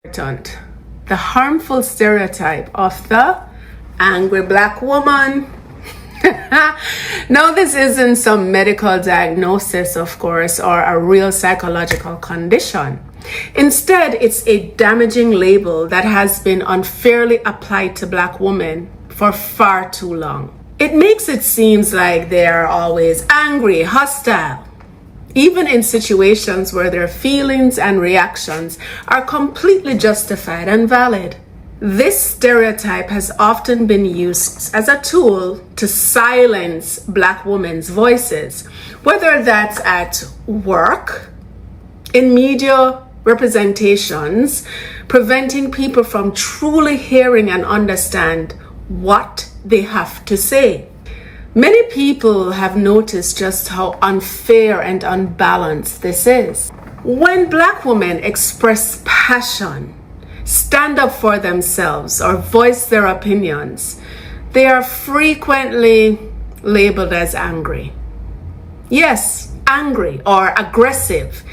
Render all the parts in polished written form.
The harmful stereotype of the angry black woman. Now, this isn't some medical diagnosis, of course, or a real psychological condition. Instead, it's a damaging label that has been unfairly applied to black women for far too long. It makes it seem like they are always angry, hostile, even in situations where their feelings and reactions are completely justified and valid. This stereotype has often been used as a tool to silence black women's voices, whether that's at work, in media representations, preventing people from truly hearing and understand what they have to say. Many people have noticed just how unfair and unbalanced this is. When black women express passion, stand up for themselves, or voice their opinions, they are frequently labeled as angry. Yes, angry or aggressive.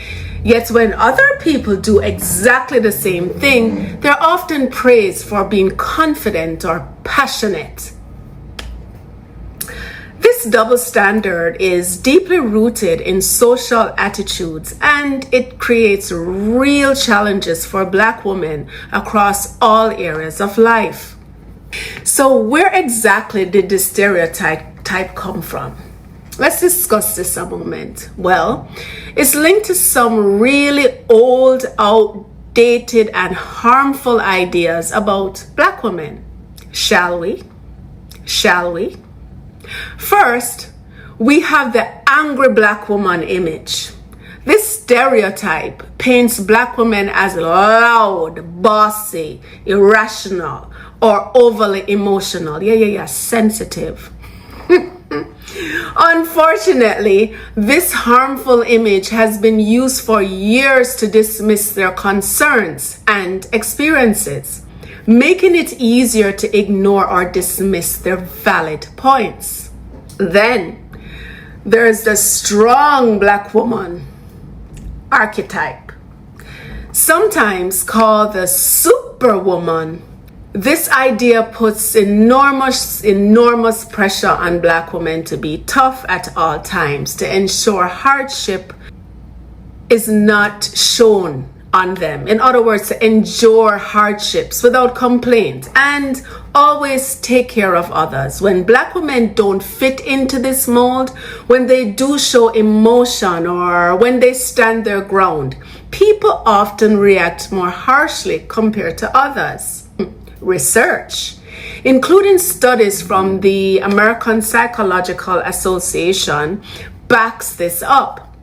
Yet when other people do exactly the same thing, they're often praised for being confident or passionate. This double standard is deeply rooted in social attitudes, and it creates real challenges for black women across all areas of life. So where exactly did this stereotype come from? Let's discuss this a moment. Well, it's linked to some really old, outdated, and harmful ideas about black women. Shall we? First, we have the angry black woman image. This stereotype paints black women as loud, bossy, irrational, or overly emotional. Sensitive. Unfortunately, this harmful image has been used for years to dismiss their concerns and experiences, making it easier to ignore or dismiss their valid points. Then there's the strong black woman archetype, sometimes called the superwoman. This idea puts enormous pressure on black women to be tough at all times, to ensure hardship is not shown on them. In other words, to endure hardships without complaint and always take care of others. When black women don't fit into this mold, when they do show emotion or when they stand their ground, people often react more harshly compared to others. Research, including studies from the American Psychological Association, backs this up.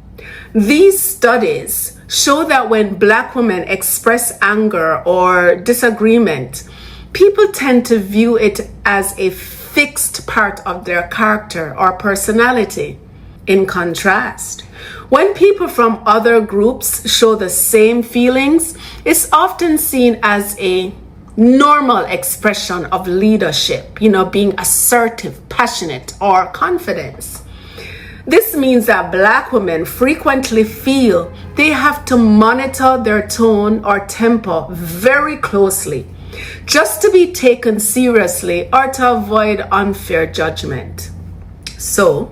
These studies show that when black women express anger or disagreement, people tend to view it as a fixed part of their character or personality. In contrast, when people from other groups show the same feelings, it's often seen as a normal expression of leadership, being assertive, passionate, or confidence. This means that black women frequently feel they have to monitor their tone or tempo very closely just to be taken seriously or to avoid unfair judgment. So,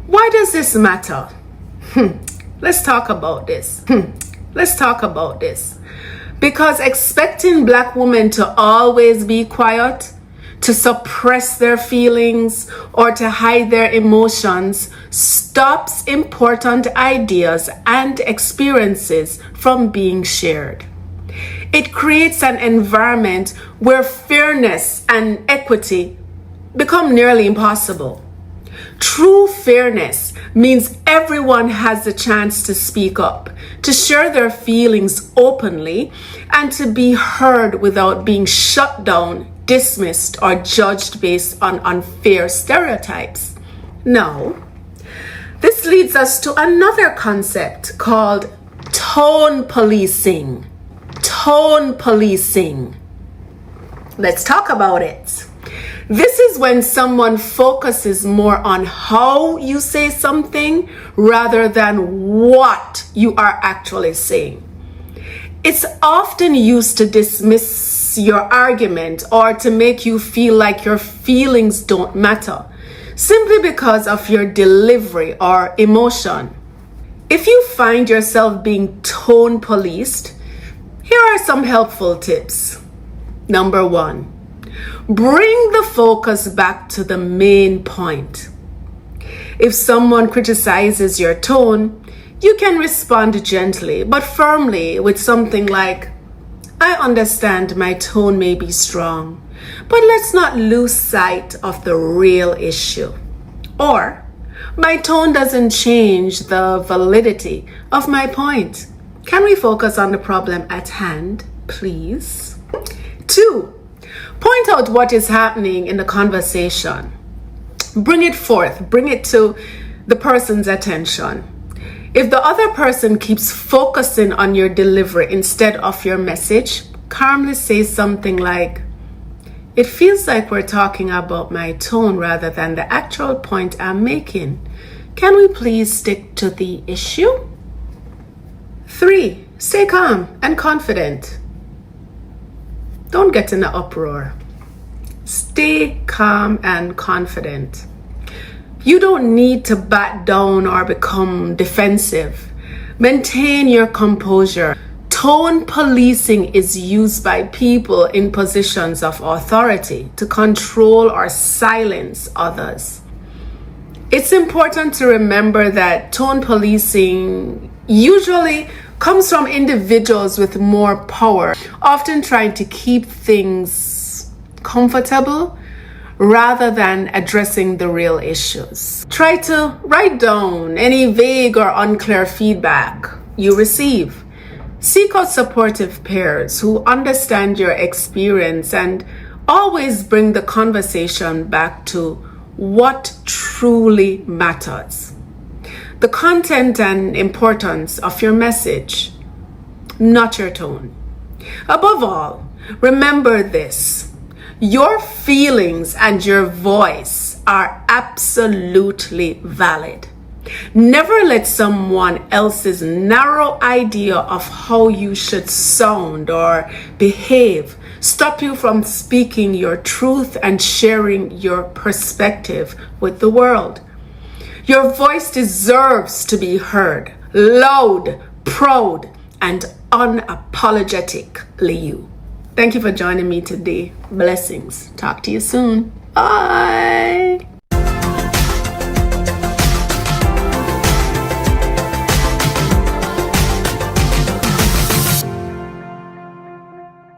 why does this matter? Let's talk about this. Because expecting black women to always be quiet, to suppress their feelings, or to hide their emotions stops important ideas and experiences from being shared. It creates an environment where fairness and equity become nearly impossible. True fairness means everyone has the chance to speak up, to share their feelings openly, and to be heard without being shut down, dismissed, or judged based on unfair stereotypes. Now, this leads us to another concept called tone policing. Let's talk about it. This is when someone focuses more on how you say something rather than what you are actually saying. It's often used to dismiss your argument or to make you feel like your feelings don't matter, simply because of your delivery or emotion. If you find yourself being tone policed, here are some helpful tips. Number 1, bring the focus back to the main point. If someone criticizes your tone, you can respond gently but firmly with something like, I understand my tone may be strong, but let's not lose sight of the real issue. Or, my tone doesn't change the validity of my point. Can we focus on the problem at hand, please? 2, point out what is happening in the conversation. Bring it forth, bring it to the person's attention. If the other person keeps focusing on your delivery instead of your message, calmly say something like, it feels like we're talking about my tone rather than the actual point I'm making. Can we please stick to the issue? 3, stay calm and confident. Don't get in an uproar. Stay calm and confident. You don't need to back down or become defensive. Maintain your composure. Tone policing is used by people in positions of authority to control or silence others. It's important to remember that tone policing usually comes from individuals with more power, often trying to keep things comfortable rather than addressing the real issues. Try to write down any vague or unclear feedback you receive. Seek out supportive peers who understand your experience and always bring the conversation back to what truly matters. The content and importance of your message, not your tone. Above all, remember this: your feelings and your voice are absolutely valid. Never let someone else's narrow idea of how you should sound or behave stop you from speaking your truth and sharing your perspective with the world. Your voice deserves to be heard, loud, proud, and unapologetically you. Thank you for joining me today. Blessings. Talk to you soon. Bye.